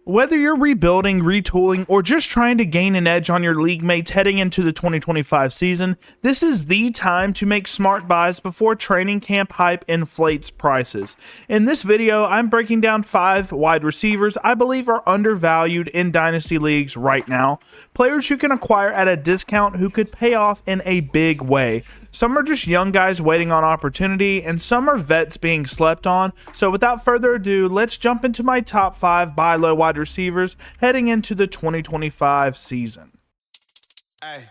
Whether you're rebuilding, retooling, or just trying to gain an edge on your league mates heading into the 2025 season, this is the time to make smart buys before training camp hype inflates prices. In this video, I'm breaking down 5 wide receivers I believe are undervalued in Dynasty leagues right now. Players you can acquire at a discount who could pay off in a big way. Some are just young guys waiting on opportunity, and some are vets being slept on. So without further ado, let's jump into my top 5 buy low wide receivers heading into the 2025 season. Hey.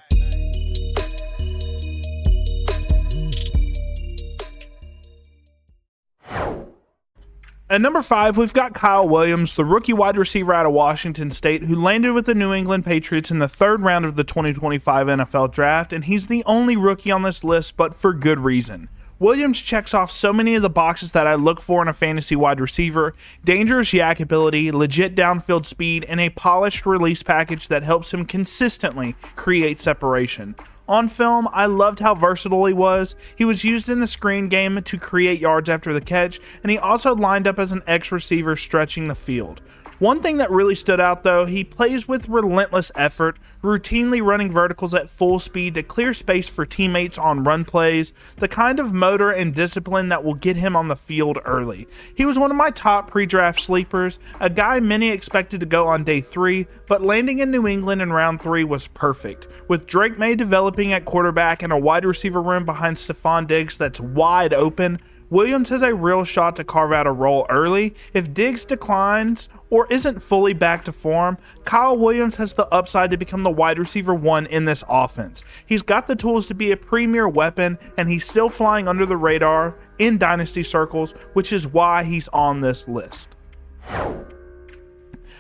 At number 5, we've got Kyle Williams, the rookie wide receiver out of Washington State, who landed with the New England Patriots in the 3rd round of the 2025 NFL Draft, and he's the only rookie on this list, but for good reason. Williams checks off so many of the boxes that I look for in a fantasy wide receiver: dangerous yak ability, legit downfield speed, and a polished release package that helps him consistently create separation. On film, I loved how versatile he was. He was used in the screen game to create yards after the catch, and he also lined up as an X receiver stretching the field. One thing that really stood out though, he plays with relentless effort, routinely running verticals at full speed to clear space for teammates on run plays, the kind of motor and discipline that will get him on the field early. He was one of my top pre-draft sleepers, a guy many expected to go on day 3, but landing in New England in round 3 was perfect. With Drake May developing at quarterback and a wide receiver room behind Stephon Diggs that's wide open, Williams has a real shot to carve out a role early. If Diggs declines or isn't fully back to form, Kyle Williams has the upside to become the wide receiver 1 in this offense. He's got the tools to be a premier weapon, and he's still flying under the radar in Dynasty circles, which is why he's on this list.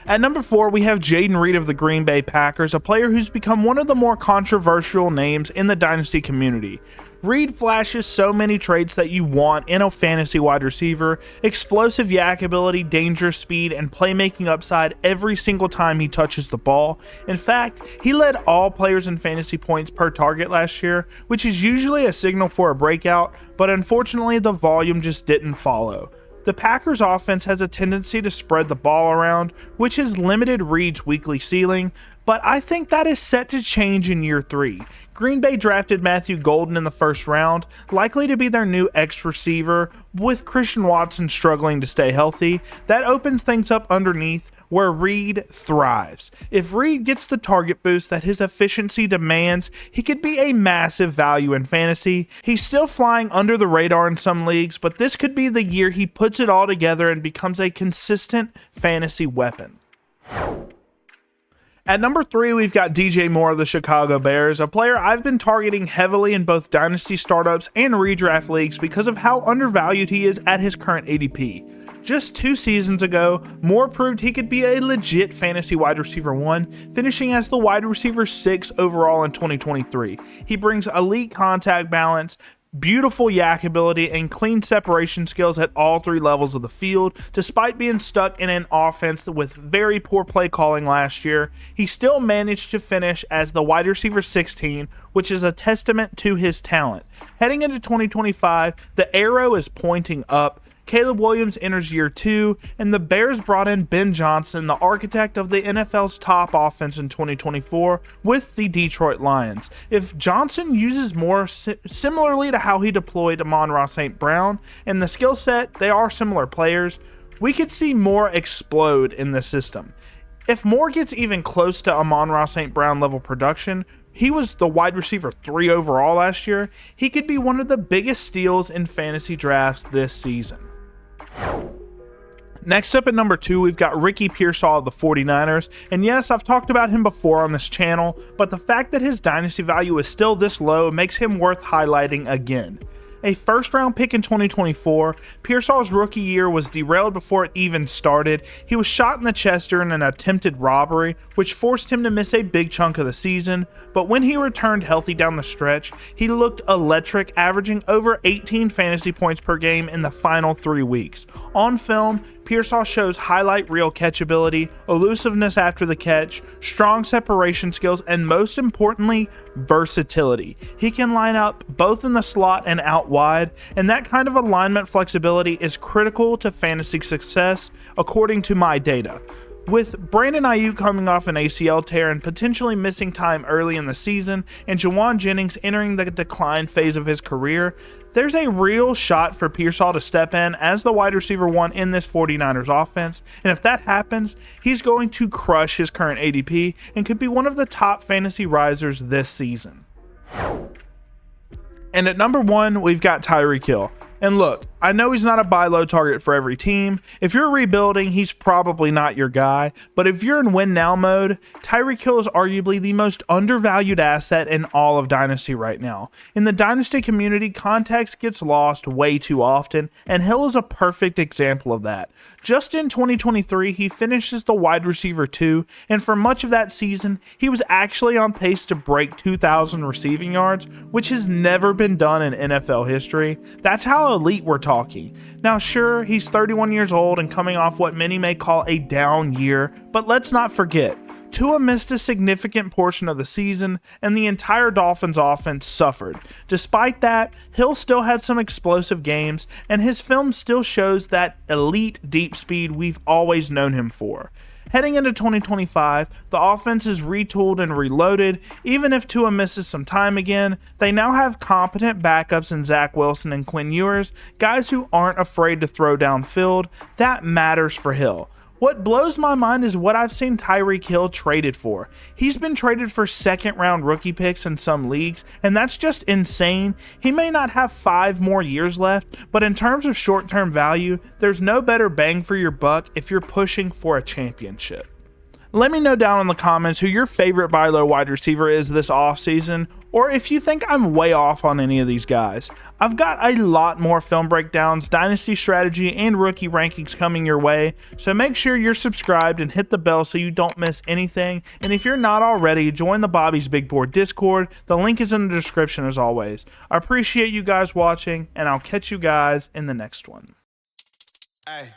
At number 4, we have Jaden Reed of the Green Bay Packers, a player who's become one of the more controversial names in the Dynasty community. Reed flashes so many traits that you want in a fantasy wide receiver: explosive yak ability, dangerous speed, and playmaking upside every single time he touches the ball. In fact, he led all players in fantasy points per target last year, which is usually a signal for a breakout, but unfortunately the volume just didn't follow. The Packers offense has a tendency to spread the ball around, which has limited Reed's weekly ceiling, but I think that is set to change in year 3. Green Bay drafted Matthew Golden in the 1st round, likely to be their new X receiver, with Christian Watson struggling to stay healthy. That opens things up underneath, where Reed thrives. If Reed gets the target boost that his efficiency demands, he could be a massive value in fantasy. He's still flying under the radar in some leagues, but this could be the year he puts it all together and becomes a consistent fantasy weapon. At number 3, we've got DJ Moore of the Chicago Bears, a player I've been targeting heavily in both Dynasty startups and redraft leagues because of how undervalued he is at his current ADP. Just 2 seasons ago, Moore proved he could be a legit fantasy wide receiver 1, finishing as the wide receiver 6 overall in 2023. He brings elite contact balance, beautiful yak ability, and clean separation skills at all 3 levels of the field. Despite being stuck in an offense with very poor play calling last year, he still managed to finish as the wide receiver 16, which is a testament to his talent. Heading into 2025, the arrow is pointing up. Caleb Williams enters year 2, and the Bears brought in Ben Johnson, the architect of the NFL's top offense in 2024 with the Detroit Lions. If Johnson uses more similarly to how he deployed Amon-Ra St. Brown and the skill set, they are similar players, we could see Moore explode in the system. If Moore gets even close to Amon-Ra St. Brown level production, he was the wide receiver 3 overall last year, he could be one of the biggest steals in fantasy drafts this season. Next up at number 2, we've got Ricky Pieraw of the 49ers, and yes, I've talked about him before on this channel, but the fact that his dynasty value is still this low makes him worth highlighting again. A 1st round pick in 2024, Piersaw's rookie year was derailed before it even started. He was shot in the chest during an attempted robbery, which forced him to miss a big chunk of the season, but when he returned healthy down the stretch, he looked electric, averaging over 18 fantasy points per game in the final 3 weeks. On film, Pieraw shows highlight reel catchability, elusiveness after the catch, strong separation skills, and most importantly, versatility. He can line up both in the slot and out wide, and that kind of alignment flexibility is critical to fantasy success, according to my data. With Brandon Ayuk coming off an ACL tear and potentially missing time early in the season, and Juwan Jennings entering the decline phase of his career, there's a real shot for Pieraw to step in as the wide receiver 1 in this 49ers offense, and if that happens, he's going to crush his current ADP and could be one of the top fantasy risers this season. And at number 1, we've got Tyreek Hill. And look, I know he's not a buy low target for every team. If you're rebuilding, he's probably not your guy. But if you're in win now mode, Tyreek Hill is arguably the most undervalued asset in all of Dynasty right now. In the Dynasty community, context gets lost way too often, and Hill is a perfect example of that. Just in 2023, he finishes the wide receiver 2, and for much of that season, he was actually on pace to break 2,000 receiving yards, which has never been done in NFL history. That's how elite we're talking. Now sure, he's 31 years old and coming off what many may call a down year, but let's not forget, Tua missed a significant portion of the season, and the entire Dolphins offense suffered. Despite that, Hill still had some explosive games, and his film still shows that elite deep speed we've always known him for. Heading into 2025, the offense is retooled and reloaded. Even if Tua misses some time again, they now have competent backups in Zach Wilson and Quinn Ewers, guys who aren't afraid to throw downfield. That matters for Hill. What blows my mind is what I've seen Tyreek Hill traded for. He's been traded for second-round rookie picks in some leagues, and that's just insane. He may not have 5 more years left, but in terms of short-term value, there's no better bang for your buck if you're pushing for a championship. Let me know down in the comments who your favorite buy low wide receiver is this offseason, or if you think I'm way off on any of these guys. I've got a lot more film breakdowns, dynasty strategy, and rookie rankings coming your way, so make sure you're subscribed and hit the bell so you don't miss anything. And if you're not already, join the Bobby's Big Board Discord. The link is in the description as always. I appreciate you guys watching, and I'll catch you guys in the next one. Hey.